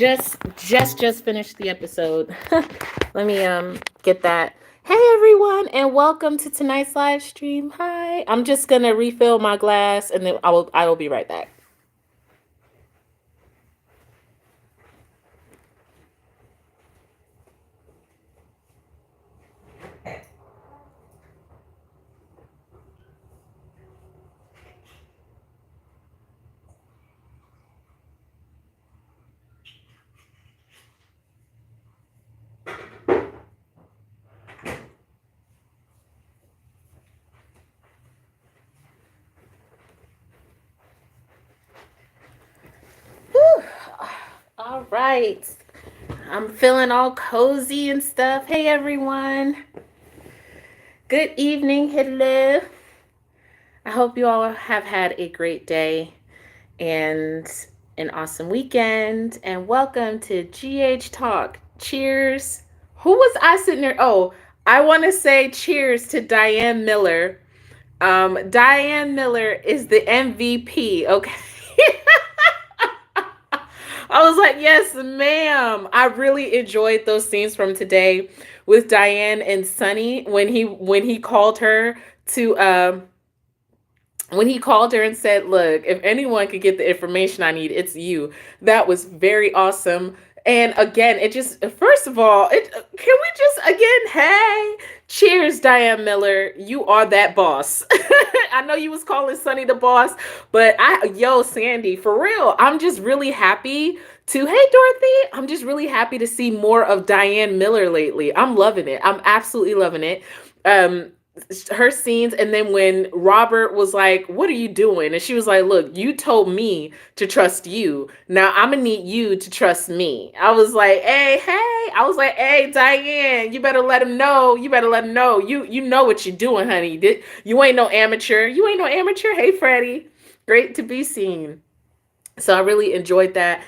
Just finished the episode. Let me get that. Hey everyone, and welcome to tonight's live stream. Hi. I'm just gonna refill my glass and then I will be right back. Whew. All right. I'm feeling all cozy and stuff. Hey everyone. Good evening. Hello. I hope you all have had a great day and an awesome weekend. And welcome to GH Talk. Cheers. Who was I sitting there? Oh, I want to say cheers to Diane Miller. Diane Miller is the MVP. Okay. I was like, yes, ma'am. I really enjoyed those scenes from today with Diane and Sonny when he called her to when he called her and said, look, if anyone could get the information I need, it's you. That was very awesome. And again, it just, first of all, can we just, again, hey, cheers, Diane Miller. You are that boss. I know you was calling Sonny the boss, but Sandy, for real, I'm just really happy hey, Dorothy, I'm just really happy to see more of Diane Miller lately. I'm loving it. I'm absolutely loving it. Her scenes, and then when Robert was like, what are you doing? And she was like, look, you told me to trust you, now I'm gonna need you to trust me. I was like, hey, Diane, you better let him know, you know what you're doing, honey. You ain't no amateur. Hey Freddie, great to be seen. So I really enjoyed that.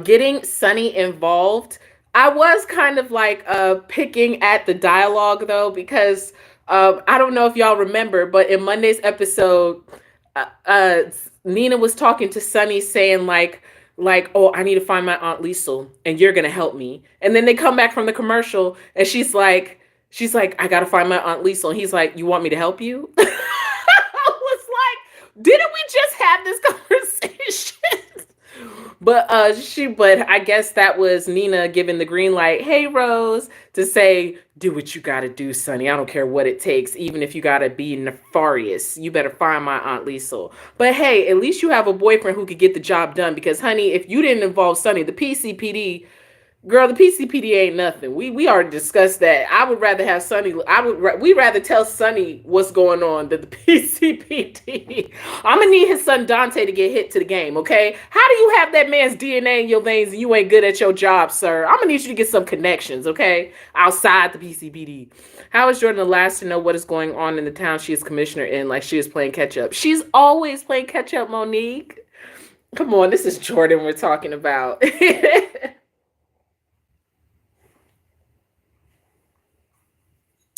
Getting Sonny involved, I was kind of like picking at the dialogue though, because I don't know if y'all remember, but in Monday's episode, uh, uh, Nina was talking to Sonny saying oh, I need to find my Aunt Liesl and you're gonna help me. And then they come back from the commercial and she's like, I gotta find my Aunt Liesl. And he's like, you want me to help you? I was like, didn't we just have this conversation? But I guess that was Nina giving the green light, hey Rose, to say, do what you gotta do, Sonny. I don't care what it takes, even if you gotta be nefarious. You better find my Aunt Liesl. But hey, at least you have a boyfriend who could get the job done, because honey, if you didn't involve Sonny, the PCPD, girl, the PCPD ain't nothing. We already discussed that. I would rather have Sonny. We rather tell Sonny what's going on than the PCPD. I'm gonna need his son Dante to get hit to the game. Okay, how do you have that man's DNA in your veins and you ain't good at your job, sir? I'm gonna need you to get some connections. Okay, outside the PCPD. How is Jordan the last to know what is going on in the town she is commissioner in? Like she is playing catch up. She's always playing catch up, Monique. Come on, this is Jordan we're talking about.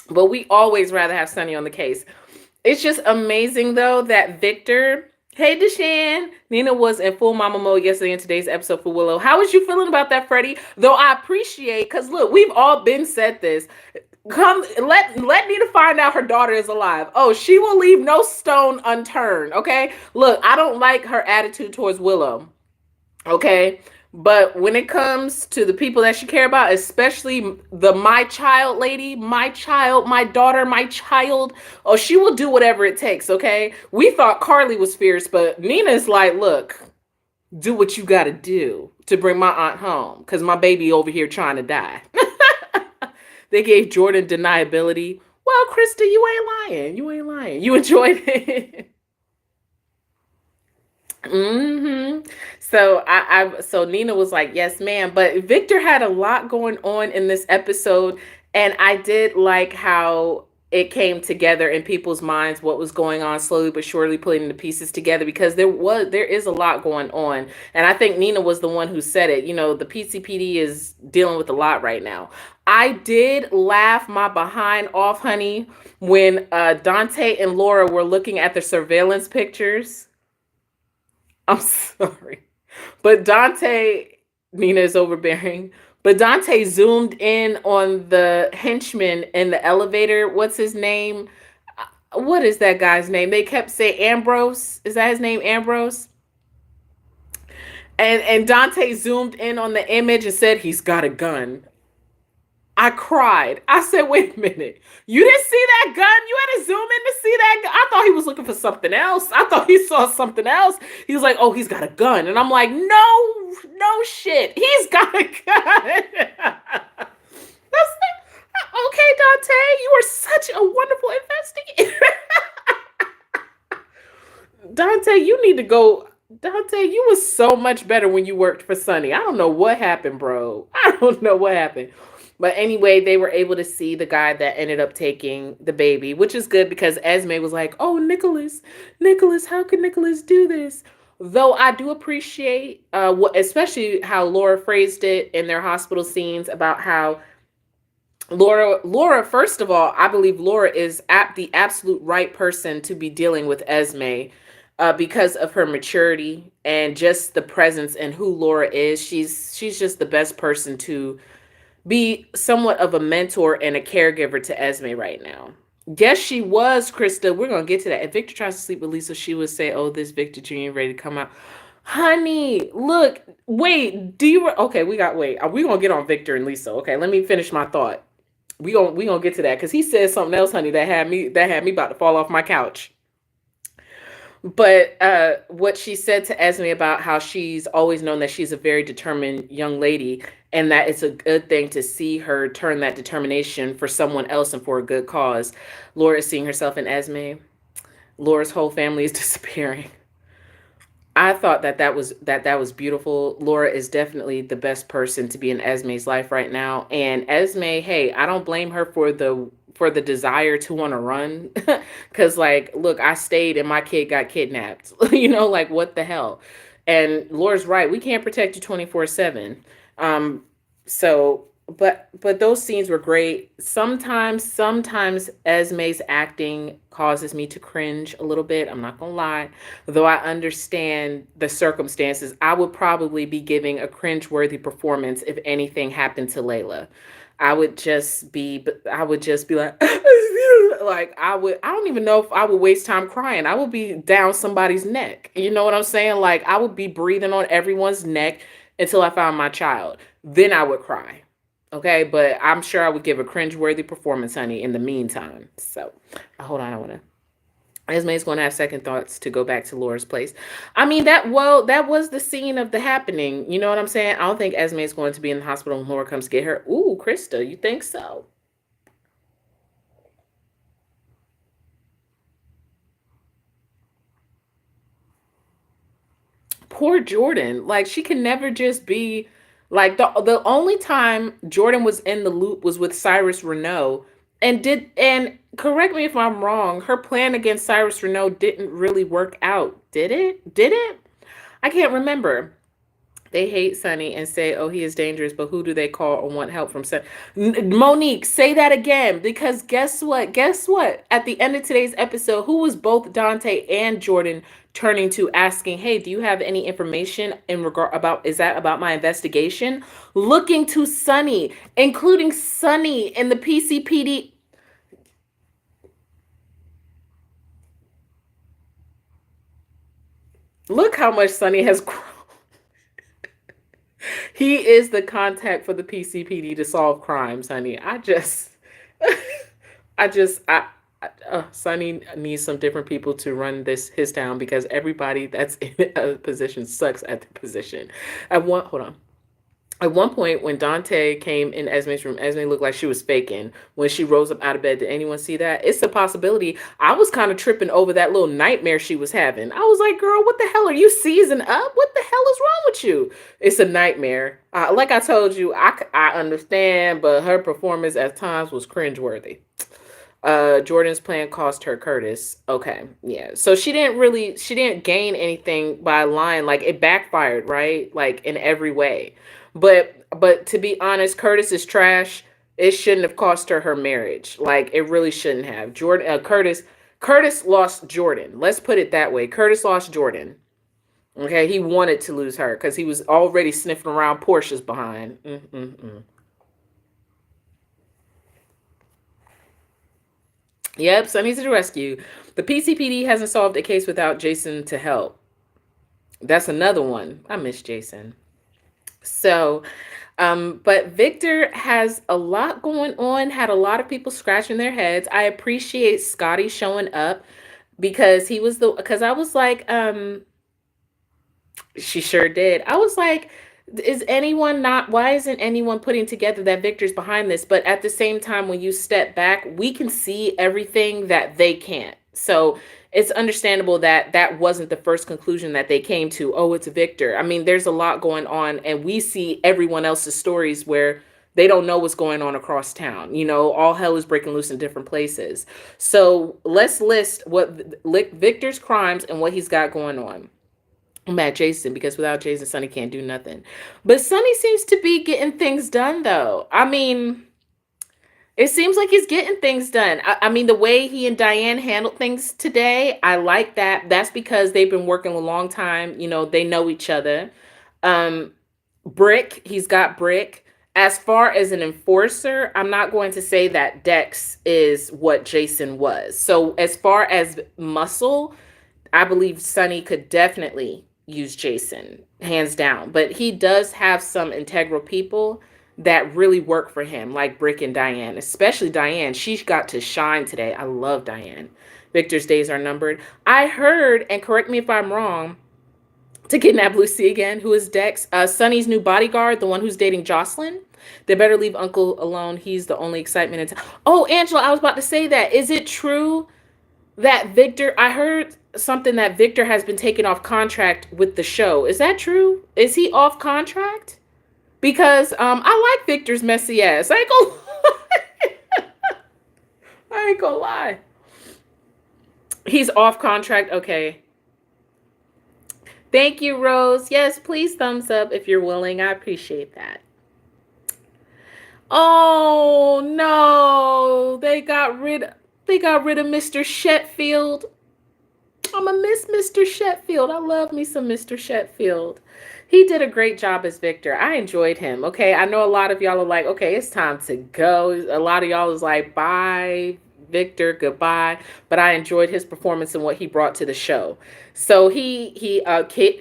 But we always rather have Sonny on the case. It's just amazing though that Victor, hey Deshan, Nina was in full mama mode yesterday in today's episode for Willow. How was you feeling about that, Freddie? Though I appreciate, because look, we've all been said this. Come, let Nina find out her daughter is alive. Oh, she will leave no stone unturned. Okay, look, I don't like her attitude towards Willow. Okay, but when it comes to the people that she care about, especially the my child lady, my child, my daughter, my child, oh, she will do whatever it takes, okay? We thought Carly was fierce, but Nina's like, look, do what you got to do to bring my aunt home, because my baby over here trying to die. They gave Jordan deniability. Well, Krista, you ain't lying. You ain't lying. You enjoyed it. So Nina was like, yes, ma'am. But Victor had a lot going on in this episode, and I did like how it came together in people's minds what was going on, slowly but surely putting the pieces together, because there is a lot going on. And I think Nina was the one who said it. You know, the PCPD is dealing with a lot right now. I did laugh my behind off, honey, when Dante and Laura were looking at the surveillance pictures. I'm sorry. But Dante Nina is overbearing. But Dante zoomed in on the henchman in the elevator. What's his name? What is that guy's name? They kept saying Ambrose. Is that his name, Ambrose? And Dante zoomed in on the image and said he's got a gun. I cried. I said, wait a minute. You didn't see that gun? You had to zoom in to see that gun? I thought he was looking for something else. I thought he saw something else. He was like, oh, he's got a gun. And I'm like, no shit. He's got a gun. That's okay, Dante. You are such a wonderful investigator. Dante, you need to go. Dante, you was so much better when you worked for Sonny. I don't know what happened, bro. I don't know what happened. But anyway, they were able to see the guy that ended up taking the baby, which is good because Esme was like, oh, Nicholas, how could Nicholas do this? Though I do appreciate especially how Laura phrased it in their hospital scenes about how Laura, first of all, I believe Laura is at the absolute right person to be dealing with Esme because of her maturity and just the presence and who Laura is. She's just the best person to be somewhat of a mentor and a caregiver to Esme right now. Yes, she was, Krista. We're going to get to that. If Victor tries to sleep with Liesl, she would say, oh, this Victor Jr. ready to come out. Honey, look, wait, okay, we're going to get on Victor and Liesl. Okay, let me finish my thought. We gonna get to that because he said something else, honey, that had me about to fall off my couch. But what she said to Esme about how she's always known that she's a very determined young lady and that it's a good thing to see her turn that determination for someone else and for a good cause. Laura is seeing herself in Esme. Laura's whole family is disappearing. I thought that was beautiful. Laura is definitely the best person to be in Esme's life right now. And Esme, hey, I don't blame her for the desire to want to run. Cause like, look, I stayed and my kid got kidnapped. Like what the hell? And Laura's right. We can't protect you 24/7. So but those scenes were great. Sometimes Esme's acting causes me to cringe a little bit. I'm not gonna lie. Though I understand the circumstances, I would probably be giving a cringe-worthy performance if anything happened to Layla. I would just be like, I don't even know if I would waste time crying. I would be down somebody's neck. You know what I'm saying? Like I would be breathing on everyone's neck until I found my child. Then I would cry. Okay, but I'm sure I would give a cringe-worthy performance, honey, in the meantime. So, hold on, Esme's going to have second thoughts to go back to Laura's place. I mean, that was the scene of the happening. You know what I'm saying? I don't think Esme's going to be in the hospital when Laura comes get her. Ooh, Krista, you think so? Poor Jordan. Like she can never just be like the only time Jordan was in the loop was with Cyrus Renault and correct me if I'm wrong, her plan against Cyrus Renault didn't really work out. Did it? Did it? I can't remember. They hate Sonny and say, oh, he is dangerous, but who do they call or want help from? Monique, say that again, because guess what? Guess what? At the end of today's episode, who was both Dante and Jordan turning to asking, hey, do you have any information in regard is that about my investigation? Looking to Sonny, including Sonny in the PCPD. Look how much Sonny has grown. He is the contact for the PCPD to solve crimes, honey. Sonny needs some different people to run his town because everybody that's in a position sucks at the position. Hold on. At one point, when Dante came in Esme's room, Esme looked like she was faking when she rose up out of bed. Did anyone see that? It's a possibility. I was kind of tripping over that little nightmare she was having. I was like, girl, what the hell? Are you seizing up? What the hell is wrong with you? It's a nightmare. Like I told you, I understand, but her performance at times was cringeworthy. Jordan's plan cost her Curtis. Okay, yeah. So she didn't gain anything by lying. Like it backfired, right? Like in every way. But to be honest, Curtis is trash. It shouldn't have cost her marriage. Like it really shouldn't have. Curtis lost Jordan. Let's put it that way. Curtis lost Jordan. Okay, he wanted to lose her because he was already sniffing around Portia's behind. Mm-mm-mm. Yep, Sonny's to the rescue. The PCPD hasn't solved a case without Jason to help. That's another one. I miss Jason. So, but Victor has a lot going on, had a lot of people scratching their heads. I appreciate Scotty showing up because because I was like, she sure did. I was like, is anyone not, why isn't anyone putting together that Victor's behind this? But at the same time, when you step back, we can see everything that they can't. So it's understandable that that wasn't the first conclusion that they came to. Oh, it's Victor. I mean, there's a lot going on, and we see everyone else's stories where they don't know what's going on across town. You know, all hell is breaking loose in different places. So let's list Victor's crimes and what he's got going on. I'm at Jason because without Jason, Sonny can't do nothing. But Sonny seems to be getting things done, though. I mean, it seems like he's getting things done. I mean, the way he and Diane handled things today, I like that. That's because they've been working a long time. You know, they know each other. Um, Brick, he's got Brick. As far as an enforcer, I'm not going to say that Dex is what Jason was. So, as far as muscle, I believe Sonny could definitely use Jason, hands down. But he does have some integral people that really work for him, like Brick and Diane, especially Diane. She's got to shine today. I love Diane. Victor's days are numbered. I heard, and correct me if I'm wrong, to kidnap Lucy again, who is Dex, Sonny's new bodyguard, the one who's dating Jocelyn. They better leave Uncle alone. He's the only excitement in town. Oh, Angela, I was about to say that. Is it true that Victor, I heard something that Victor has been taken off contract with the show. Is that true? Is he off contract? Because I like Victor's messy ass. I ain't gonna lie. He's off contract. Okay. Thank you, Rose. Yes, please thumbs up if you're willing. I appreciate that. Oh no. They got rid of Mr. Shetfield. I'm a miss Mr. Shetfield. I love me some Mr. Shetfield. He did a great job as Victor. I enjoyed him. Okay. I know a lot of y'all are like, okay, it's time to go. A lot of y'all is like, bye, Victor, goodbye. But I enjoyed his performance and what he brought to the show. So he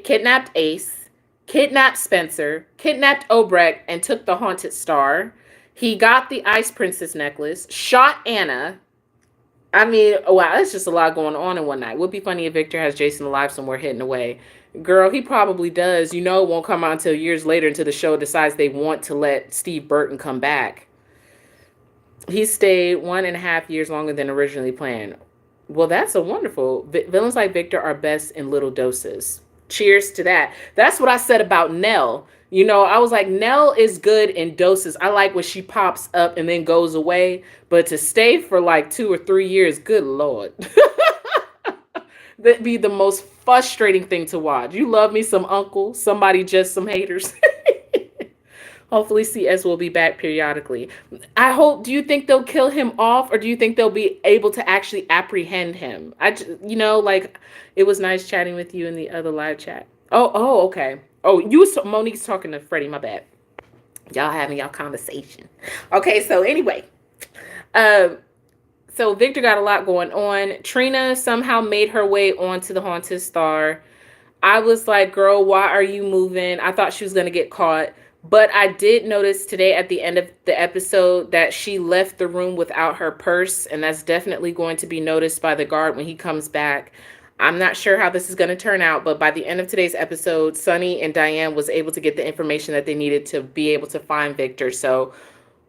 kidnapped Ace, kidnapped Spencer, kidnapped Obrecht, and took the Haunted Star. He got the Ice Princess necklace, shot Anna. I mean, wow, that's just a lot going on in one night. Would be funny if Victor has Jason alive somewhere hidden away. Girl, he probably does. You know, it won't come out until years later until the show decides they want to let Steve Burton come back. He stayed 1.5 years longer than originally planned. Well, that's a wonderful. Villains like Victor are best in little doses. Cheers to that. That's what I said about Nell. You know, I was like, Nell is good in doses. I like when she pops up and then goes away. But to stay for like 2 or 3 years, good Lord. That'd be the most frustrating thing to watch. You love me some uncle, somebody just some haters. Hopefully CS will be back periodically. I hope, do you think they'll kill him off or do you think they'll be able to actually apprehend him? Like it was nice chatting with you in the other live chat. Oh, okay. Oh, Monique's talking to Freddie, my bad. Y'all having y'all conversation. Okay, so anyway, um, so Victor got a lot going on. Trina somehow made her way onto the Haunted Star. I was like, girl, why are you moving? I thought she was going to get caught. But I did notice today at the end of the episode that she left the room without her purse. And that's definitely going to be noticed by the guard when he comes back. I'm not sure how this is going to turn out. But by the end of today's episode, Sonny and Diane was able to get the information that they needed to be able to find Victor. So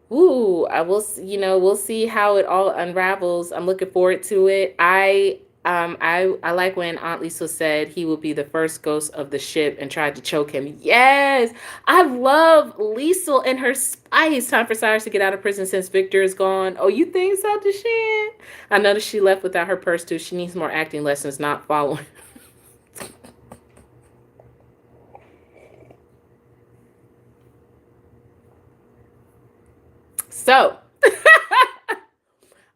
ooh, we'll see how it all unravels. I'm looking forward to it. I like when Aunt Liesl said he will be the first ghost of the ship and tried to choke him. Yes, I love Liesl and her spice. Time for Cyrus to get out of prison since Victor is gone. Oh, you think so, Deshan? I noticed she left without her purse too. She needs more acting lessons, not following. So,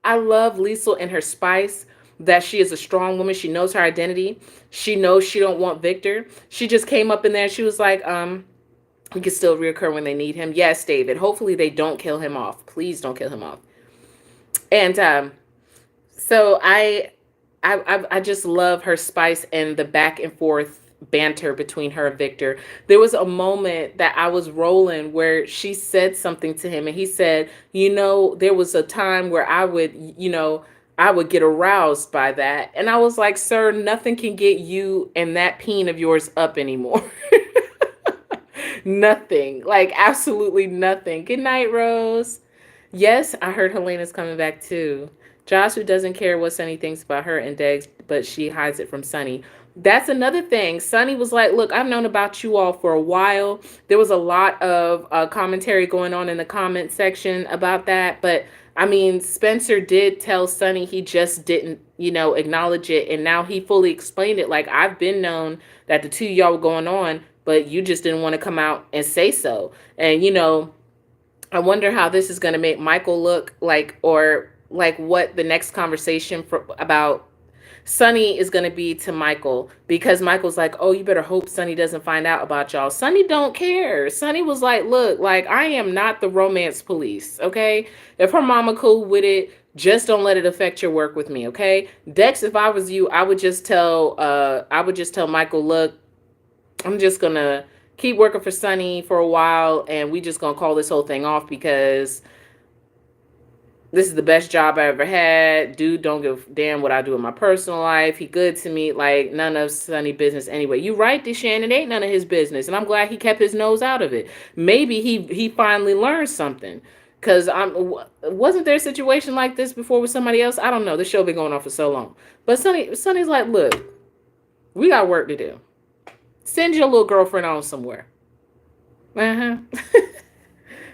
I love Liesl and her spice, that she is a strong woman. She knows her identity. She knows she don't want Victor. She just came up in there and she was like, he can still reoccur when they need him. Yes, David. Hopefully they don't kill him off. Please don't kill him off. And so I just love her spice and the back and forth banter between her and Victor. There was a moment that I was rolling where she said something to him and he said, there was a time where I would get aroused by that. And I was like, sir, nothing can get you and that peen of yours up anymore. Nothing. Like absolutely nothing. Good night, Rose. Yes, I heard Helena's coming back too. Josh, who doesn't care what Sonny thinks about her and Dex, but she hides it from Sonny. That's another thing. Sonny was like, look, I've known about you all for a while. There was a lot of commentary going on in the comment section about that. But I mean, Spencer did tell Sonny he just didn't, acknowledge it. And now he fully explained it. Like, I've been known that the two of y'all were going on, but you just didn't want to come out and say so. And, I wonder how this is going to make Michael look like, or like what the next conversation about Sonny is going to be to Michael, because Michael's like, oh, you better hope Sonny doesn't find out about y'all. Sonny don't care. Sonny was like, look, like, I am not the romance police. Okay. If her mama cool with it, just don't let it affect your work with me. Okay. Dex, if I was you, I would just tell Michael, look, I'm just going to keep working for Sonny for a while, and we just going to call this whole thing off because this is the best job I ever had. Dude don't give a damn what I do in my personal life. He good to me. Like, none of Sonny business anyway. You right, Deshaun, it ain't none of his business. And I'm glad he kept his nose out of it. Maybe he finally learned something. Because wasn't there a situation like this before with somebody else? I don't know. This show been going on for so long. But Sonny's like, look, we got work to do. Send your little girlfriend on somewhere.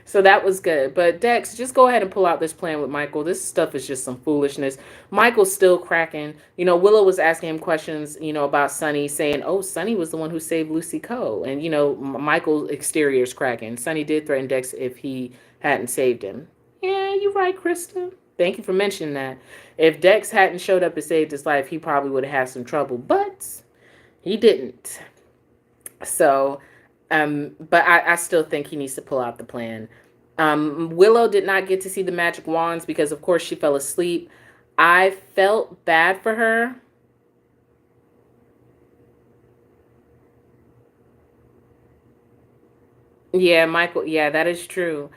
So that was good. But Dex, just go ahead and pull out this plan with Michael. This stuff is just some foolishness. Michael's still cracking. Willow was asking him questions, about Sonny, saying, oh, Sonny was the one who saved Lucy Coe. And, Michael's exterior is cracking. Sonny did threaten Dex if he hadn't saved him. Yeah, you're right, Krista. Thank you for mentioning that. If Dex hadn't showed up and saved his life, he probably would have had some trouble. But he didn't. So, but I still think he needs to pull out the plan. Willow did not get to see the magic wands because, of course, she fell asleep. I felt bad for her. Yeah, Michael. Yeah, that is true.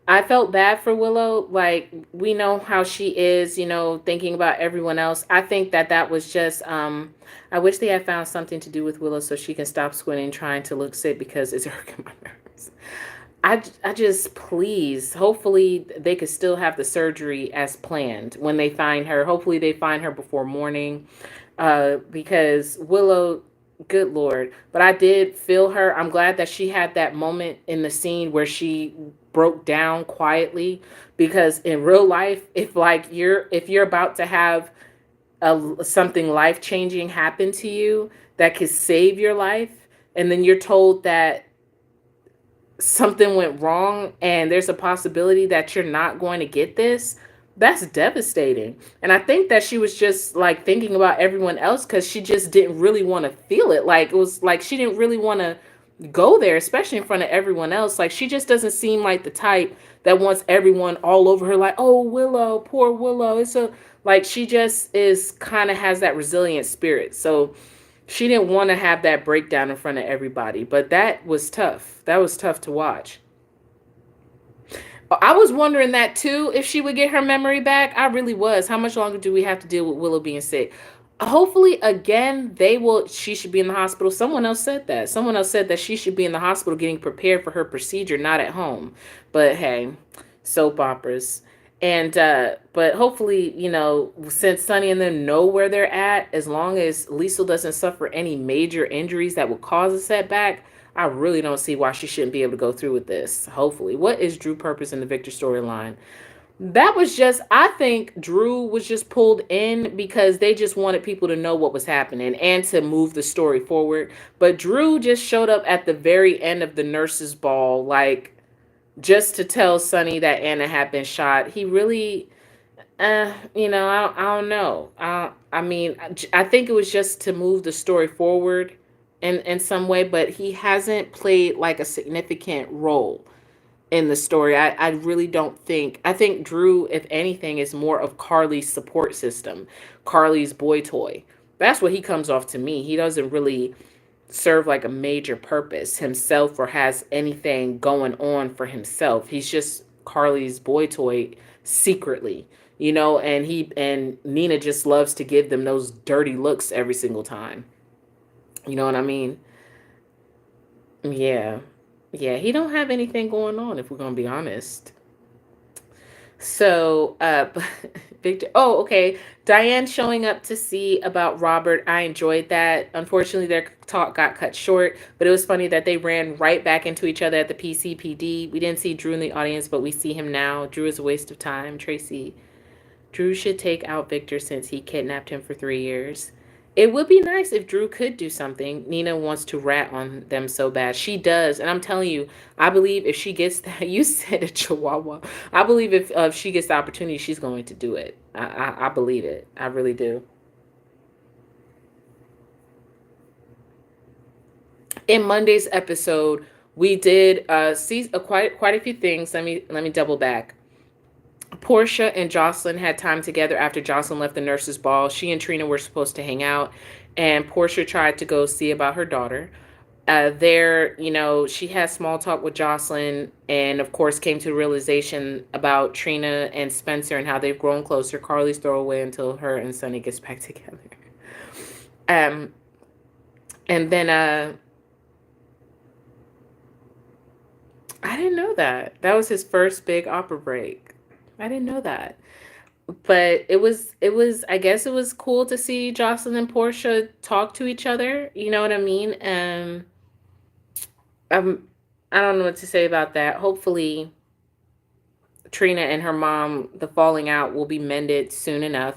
I felt bad for Willow. Like, we know how she is, thinking about everyone else. I think that was just, I wish they had found something to do with Willow so she can stop squinting, trying to look sick because it's hurting my nerves. I just, please, hopefully they could still have the surgery as planned when they find her. Hopefully they find her before morning, because Willow, good Lord. But I did feel her. I'm glad that she had that moment in the scene where she broke down quietly, because in real life, if you're about to have something life-changing happen to you that could save your life, and then you're told that something went wrong and there's a possibility that you're not going to get this, that's devastating. And I think that she was just like thinking about everyone else, because she just didn't really want to feel it. Like, it was like she didn't really want to go there, especially in front of everyone else. Like, she just doesn't seem like the type that wants everyone all over her, like, oh, Willow, poor Willow. It's a, like, she just is kind of has that resilient spirit. So she didn't want to have that breakdown in front of everybody. But that was tough. That was tough to watch. I was wondering that too, if she would get her memory back. I really was. How much longer do we have to deal with Willow being sick? Hopefully, again, she should be in the hospital. Someone else said that. Someone else said that she should be in the hospital getting prepared for her procedure, not at home. But hey, soap operas. And but hopefully, since Sonny and them know where they're at, as long as Liesl doesn't suffer any major injuries that will cause a setback, I really don't see why she shouldn't be able to go through with this. Hopefully. What is Drew purpose in the Victor storyline? That was just, I think Drew was just pulled in because they just wanted people to know what was happening and to move the story forward. But Drew just showed up at the very end of the nurses' ball, like, just to tell Sonny that Anna had been shot. He really, I don't know. I mean, I think it was just to move the story forward in some way, but he hasn't played like a significant role in the story. I really don't think. I think Drew, if anything, is more of Carly's support system, Carly's boy toy. That's what he comes off to me. He doesn't really serve like a major purpose himself or has anything going on for himself. He's just Carly's boy toy secretly, and Nina just loves to give them those dirty looks every single time. You know what I mean? Yeah. Yeah, he don't have anything going on if we're going to be honest. So, Victor. Oh, okay. Diane showing up to see about Robert. I enjoyed that. Unfortunately, their talk got cut short, but it was funny that they ran right back into each other at the PCPD. We didn't see Drew in the audience, but we see him now. Drew is a waste of time. Tracy. Drew should take out Victor since he kidnapped him for 3 years. It would be nice if Drew could do something. Nina wants to rat on them so bad. She does. And I'm telling you, I believe if she gets that, you said a chihuahua. I believe if she gets the opportunity, she's going to do it. I believe it. I really do. In Monday's episode, we did see quite a few things. Let me double back. Portia and Jocelyn had time together after Jocelyn left the nurses' ball. She and Trina were supposed to hang out, and Portia tried to go see about her daughter. She had small talk with Jocelyn, and of course, came to the realization about Trina and Spencer and how they've grown closer. Carly's throwaway until her and Sonny gets back together. Um, and then I didn't know that that was his first big opera break. I didn't know that. But it was I guess it was cool to see Jocelyn and Portia talk to each other. You know what I mean? Um, I don't know what to say about that. Hopefully, Trina and her mom, the falling out will be mended soon enough.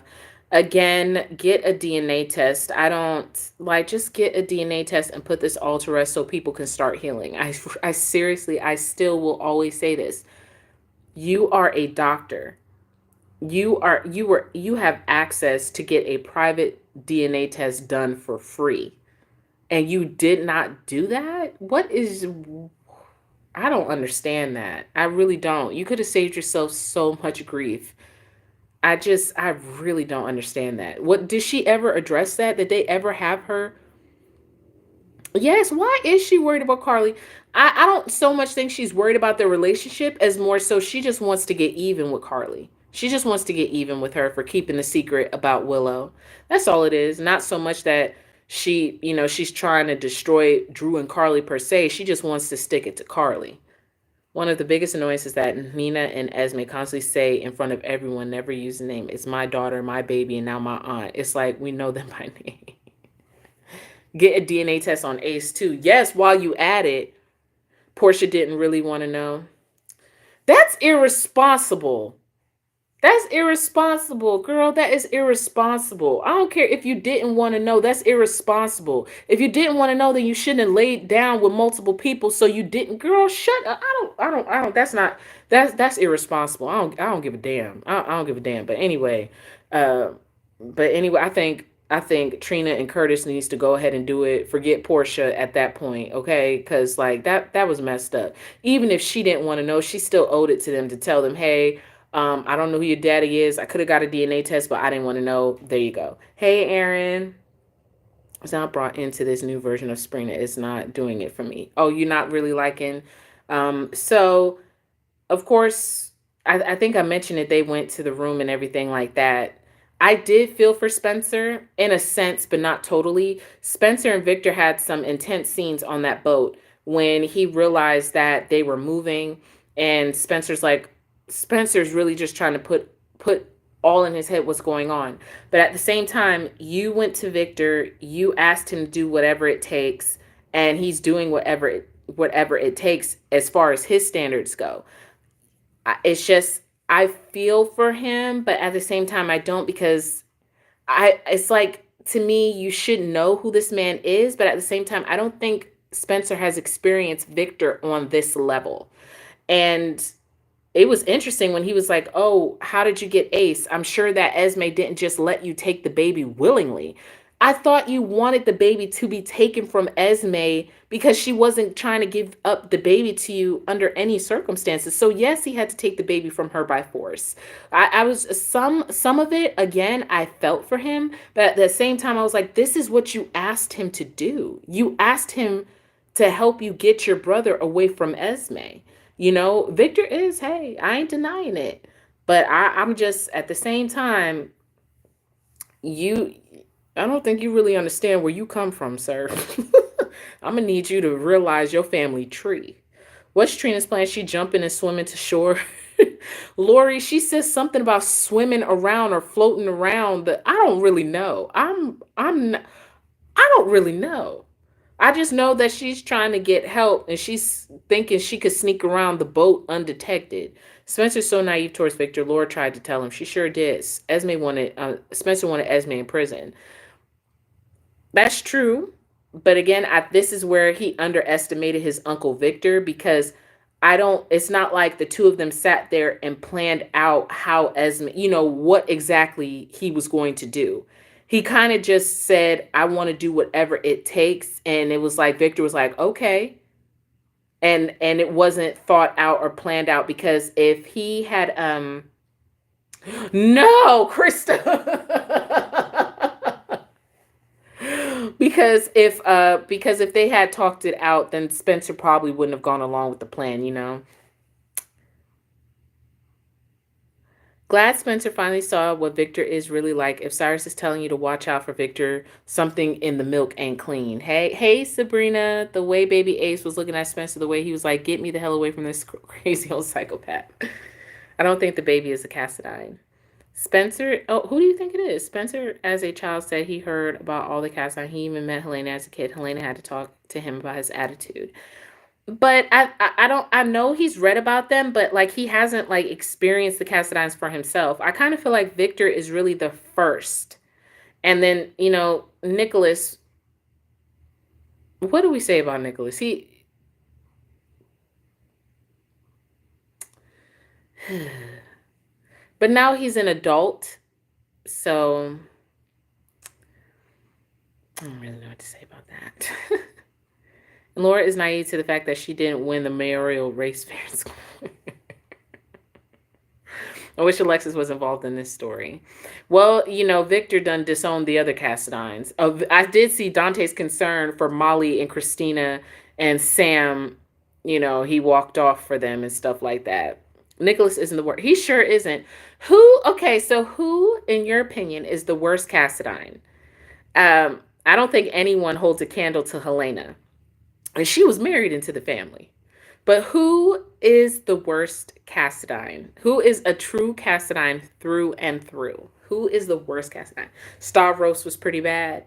Again, get a DNA test. I don't like just get a DNA test and put this all to rest so people can start healing. I seriously, I still will always say this. You are a doctor. You have access to get a private DNA test done for free, and you did not do that. I don't understand that. I really don't. You could have saved yourself so much grief. I really don't understand that. What did she ever address that? Did they ever have her? Yes, why is she worried about Carly? I don't so much think she's worried about their relationship as more so she just wants to get even with Carly. She just wants to get even with her for keeping the secret about Willow. That's all it is. Not so much that she's trying to destroy Drew and Carly per se. She just wants to stick it to Carly. One of the biggest annoyances that Nina and Esme constantly say in front of everyone, never use the name. It's my daughter, my baby, and now my aunt. It's like we know them by name. Get a DNA test on Ace too. Yes, while you at it, Portia didn't really want to know. That's irresponsible. That's irresponsible, girl. That is irresponsible. I don't care if you didn't want to know. That's irresponsible. If you didn't want to know, then you shouldn't have laid down with multiple people. So you didn't, girl. Shut up. I don't. That's not. That's irresponsible. I don't give a damn. I don't give a damn. Uh, but anyway, I think Trina and Curtis needs to go ahead and do it. Forget Portia at that point, okay? Because like that was messed up. Even if she didn't want to know, she still owed it to them to tell them, hey, I don't know who your daddy is. I could have got a DNA test, but I didn't want to know. There you go. Hey, Aaron. It's not brought into this new version of Spring. It's not doing it for me. Oh, you're not really liking. So of course, I think I mentioned it. They went to the room and everything like that. I did feel for Spencer in a sense, but not totally. Spencer and Victor had some intense scenes on that boat when he realized that they were moving, and Spencer's really just trying to put all in his head what's going on. But at the same time, you went to Victor, you asked him to do whatever it takes, and he's doing whatever it takes as far as his standards go. It's just I feel for him, but at the same time I don't because I it's like to me you should know who this man is, but at the same time I don't think Spencer has experienced Victor on this level. And it was interesting when he was like, "Oh, how did you get Ace? I'm sure that Esme didn't just let you take the baby willingly. I thought you wanted the baby to be taken from Esme because she wasn't trying to give up the baby to you under any circumstances. So yes, he had to take the baby from her by force. I was some of it again. I felt for him, but at the same time, I was like, this is what you asked him to do. You asked him to help you get your brother away from Esme. You know, Victor is, hey, I ain't denying it. But I'm just at the same time, you I don't think you really understand where you come from, sir. I'm gonna need you to realize your family tree. What's Trina's plan? She jumping and swimming to shore. Lori, she says something about swimming around or floating around. That I don't really know. I don't really know. I just know that she's trying to get help and she's thinking she could sneak around the boat undetected. Spencer's so naive towards Victor. Laura tried to tell him. She sure did. Spencer wanted Esme in prison. That's true. But again, this is where he underestimated his uncle Victor because it's not like the two of them sat there and planned out how Esme, what exactly he was going to do. He kind of just said, I want to do whatever it takes. And it was like, Victor was like, okay. And it wasn't thought out or planned out because if he had, no, Krista. Because if they had talked it out, then Spencer probably wouldn't have gone along with the plan. Glad Spencer finally saw what Victor is really like. If Cyrus is telling you to watch out for Victor, something in the milk ain't clean. Hey, Sabrina, the way baby Ace was looking at Spencer, the way he was like, get me the hell away from this crazy old psychopath. I don't think the baby is a Cassadine. Spencer, oh, who do you think it is? Spencer, as a child, said he heard about all the Cassadine. He even met Helena as a kid. Helena had to talk to him about his attitude. But I know he's read about them, but like he hasn't like experienced the Cassadines for himself. I kind of feel like Victor is really the first. And then, Nicholas, what do we say about Nicholas? But now he's an adult, so I don't really know what to say about that. And Laura is naive to the fact that she didn't win the mayoral race fair in school. I wish Alexis was involved in this story. Well, Victor done disowned the other Cassadines. I did see Dante's concern for Molly and Christina and Sam. He walked off for them and stuff like that. Nicholas isn't the worst. He sure isn't. So who, in your opinion, is the worst Cassadine? I don't think anyone holds a candle to Helena. And she was married into the family. But who is the worst Cassadine? Who is a true Cassadine through and through? Who is the worst Cassadine? Stavros was pretty bad.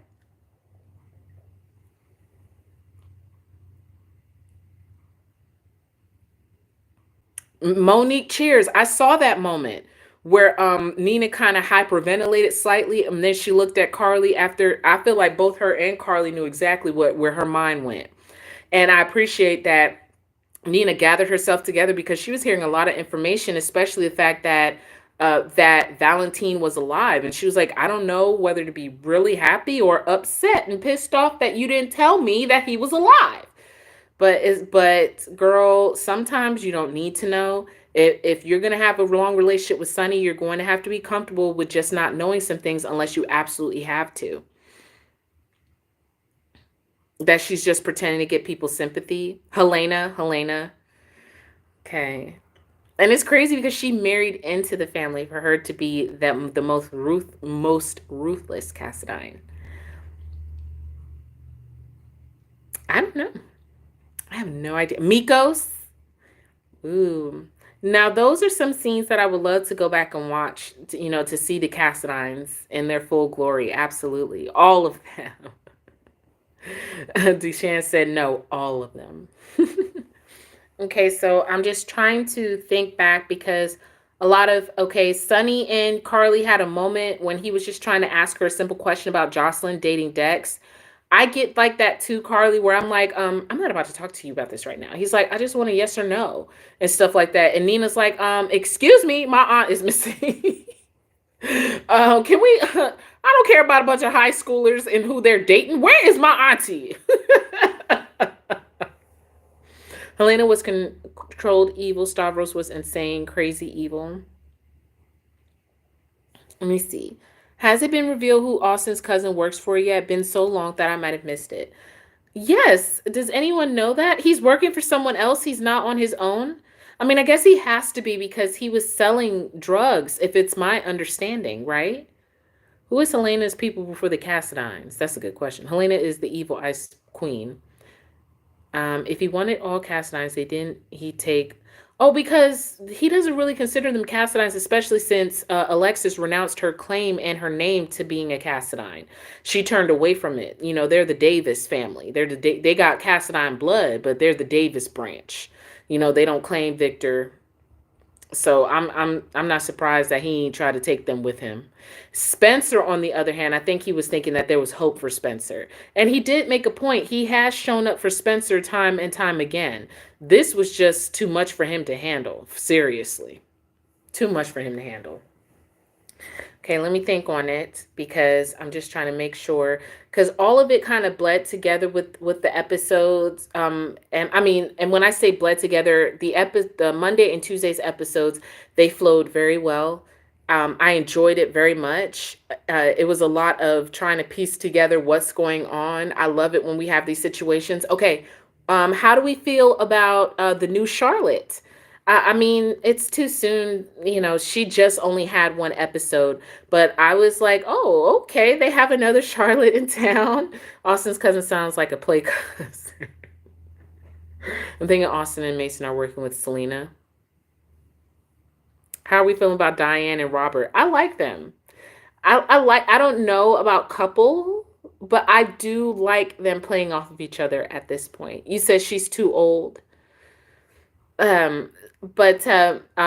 Monique, cheers. I saw that moment where Nina kind of hyperventilated slightly, and then she looked at Carly after. I feel like both her and Carly knew exactly where her mind went. And I appreciate that Nina gathered herself together because she was hearing a lot of information, especially the fact that that Valentine was alive. And she was like, I don't know whether to be really happy or upset and pissed off that you didn't tell me that he was alive. But girl, sometimes you don't need to know. If you're gonna have a long relationship with Sonny, you're going to have to be comfortable with just not knowing some things unless you absolutely have to. That she's just pretending to get people's sympathy. Helena. Okay. And it's crazy because she married into the family for her to be the most ruthless Cassadine. I don't know. I have no idea. Mikos. Ooh. Now those are some scenes that I would love to go back and watch. To see the Cassadines in their full glory. Absolutely, all of them. Deshan said no, all of them. Okay, so I'm just trying to think back because Sonny and Carly had a moment when he was just trying to ask her a simple question about Jocelyn dating Dex. I get like that too, Carly, where I'm like, I'm not about to talk to you about this right now. He's like, I just want a yes or no and stuff like that. And Nina's like, excuse me, my aunt is missing. Can we? I don't care about a bunch of high schoolers and who they're dating. Where is my auntie? Helena was controlled evil. Stavros was insane, crazy evil. Let me see. Has it been revealed who Austin's cousin works for yet? Been so long that I might have missed it. Yes. Does anyone know that? He's working for someone else. He's not on his own. I mean, I guess he has to be because he was selling drugs, if it's my understanding, right? Who is Helena's people before the Cassadines? That's a good question. Helena is the evil ice queen. If he wanted all Cassadines, they didn't he take. Oh, because he doesn't really consider them Cassadines, especially since Alexis renounced her claim and her name to being a Cassadine. She turned away from it. You know, they're the Davis family. They got Cassadine blood, but they're the Davis branch. You know, they don't claim Victor, so I'm not surprised that he tried to take them with him. Spencer, on the other hand, I think he was thinking that there was hope for Spencer. And he did make a point. He has shown up for Spencer time and time again. This was just too much for him to handle. Seriously. Too much for him to handle. Okay, let me think on it because I'm just trying to make sure because all of it kind of bled together with the episodes. And I mean, and when I say bled together, the Monday and Tuesday's episodes, they flowed very well. I enjoyed it very much. It was a lot of trying to piece together what's going on. I love it when we have these situations. Okay, how do we feel about the new Charlotte? I mean, it's too soon. You know, she just only had one episode, but I was like, oh, okay, they have another Charlotte in town. Austin's cousin sounds like a play cousin. I'm thinking Austin and Mason are working with Selena. How are we feeling about Diane and Robert? I like them. I don't know about couple, but I do like them playing off of each other at this point. You said she's too old. Um, but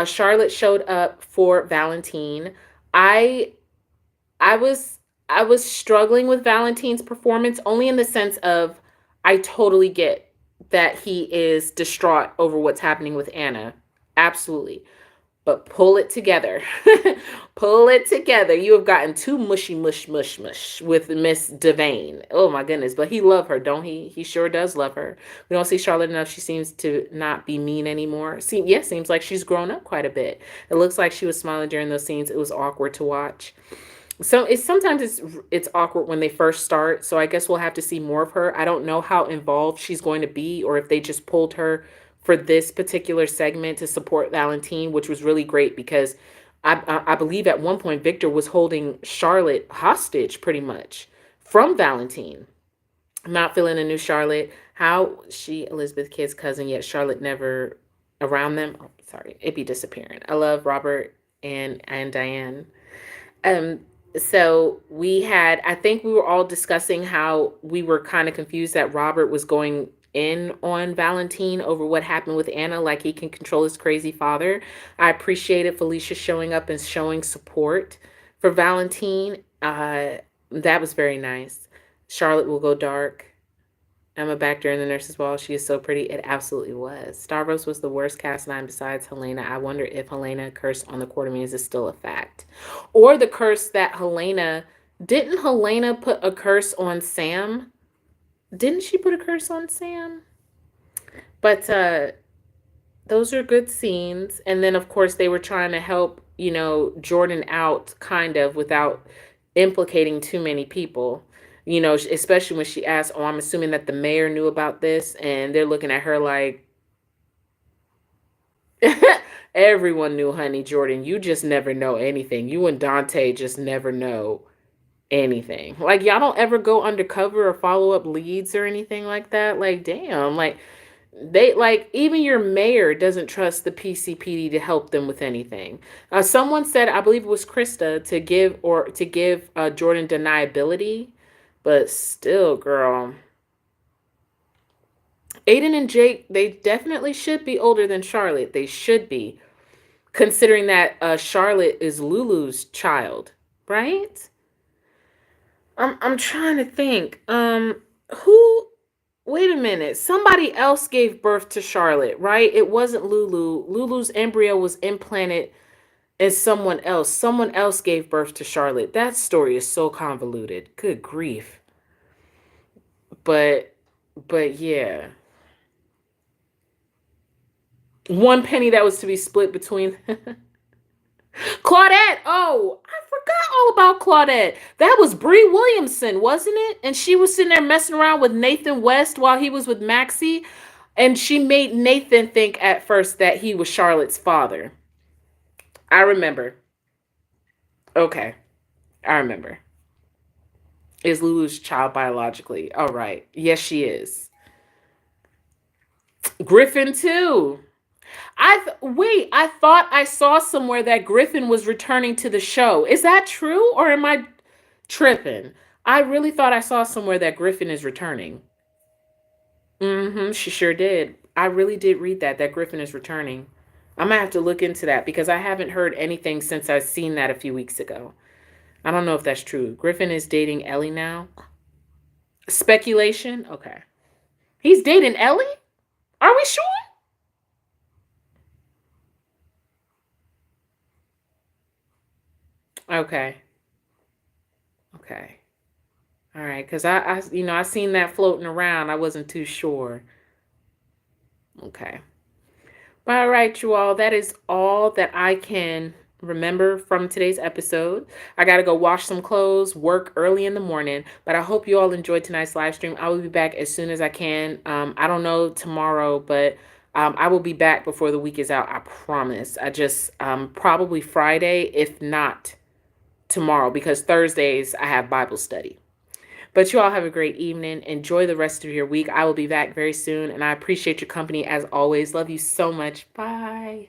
Charlotte showed up for Valentine. I I was I was struggling with Valentine's performance only in the sense of I totally get that he is distraught over what's happening with Anna. Absolutely. But pull it together. Pull it together. You have gotten too mushy mush mush mush with Miss Devane. Oh my goodness. But he loves her, don't he? He sure does love her. We don't see Charlotte enough. She seems to not be mean anymore. Seems like she's grown up quite a bit. It looks like she was smiling during those scenes. It was awkward to watch. So it's awkward when they first start. So I guess we'll have to see more of her. I don't know how involved she's going to be, or if they just pulled her for this particular segment to support Valentine, which was really great because I believe at one point Victor was holding Charlotte hostage pretty much from Valentine. I'm not feeling a new Charlotte. How she Elizabeth Kid's cousin, yet Charlotte never around them. Oh, sorry, it be disappearing. I love Robert and Diane. Um, so I think we were all discussing how we were kind of confused that Robert was going in on Valentine over what happened with Anna, like he can control his crazy father. I appreciated Felicia showing up and showing support for Valentine. That was very nice. Charlotte will go dark. Emma back during the nurse's ball. She is so pretty. It absolutely was. Stavros was the worst Cassadine besides Helena. I wonder if Helena cursed on the Quartermaines is still a fact. Or the curse that didn't Helena put a curse on Sam? Didn't she put a curse on Sam? But those are good scenes. And then, of course, they were trying to help, Jordan out kind of without implicating too many people. Especially when she asked, oh, I'm assuming that the mayor knew about this. And they're looking at her like, everyone knew, honey, Jordan. You just never know anything. You and Dante just never know anything. Like, y'all don't ever go undercover or follow up leads or anything like that. Like, damn. Like, even your mayor doesn't trust the PCPD to help them with anything. Someone said, I believe it was Krista, to give Jordan deniability. But still, girl. Aiden and Jake, they definitely should be older than Charlotte. They should be. Considering that Charlotte is Lulu's child, right? I'm trying to think. Who? Wait a minute. Somebody else gave birth to Charlotte, right? It wasn't Lulu. Lulu's embryo was implanted in someone else. Someone else gave birth to Charlotte. That story is so convoluted. Good grief. But yeah. One penny that was to be split between Claudette. Oh, I forgot all about Claudette. That was Bree Williamson, wasn't it? And she was sitting there messing around with Nathan West while he was with Maxie. And she made Nathan think at first that he was Charlotte's father. I remember. Okay. I remember. Is Lulu's child biologically? All right. Yes, she is. Griffin, too. Wait, I thought I saw somewhere that Griffin was returning to the show. Is that true or am I tripping? I really thought I saw somewhere that Griffin is returning. She sure did. I really did read that Griffin is returning. I'm gonna have to look into that because I haven't heard anything since I've seen that a few weeks ago. I don't know if that's true. Griffin is dating Ellie now. Speculation? Okay. He's dating Ellie? Are we sure? Okay. Okay. All right. Because I seen that floating around. I wasn't too sure. Okay. All right, you all. That is all that I can remember from today's episode. I got to go wash some clothes, work early in the morning, but I hope you all enjoyed tonight's live stream. I will be back as soon as I can. I don't know tomorrow, but I will be back before the week is out. I promise. I just probably Friday, if not tomorrow, because Thursdays I have Bible study. But you all have a great evening. Enjoy the rest of your week. I will be back very soon, and I appreciate your company as always. Love you so much. Bye.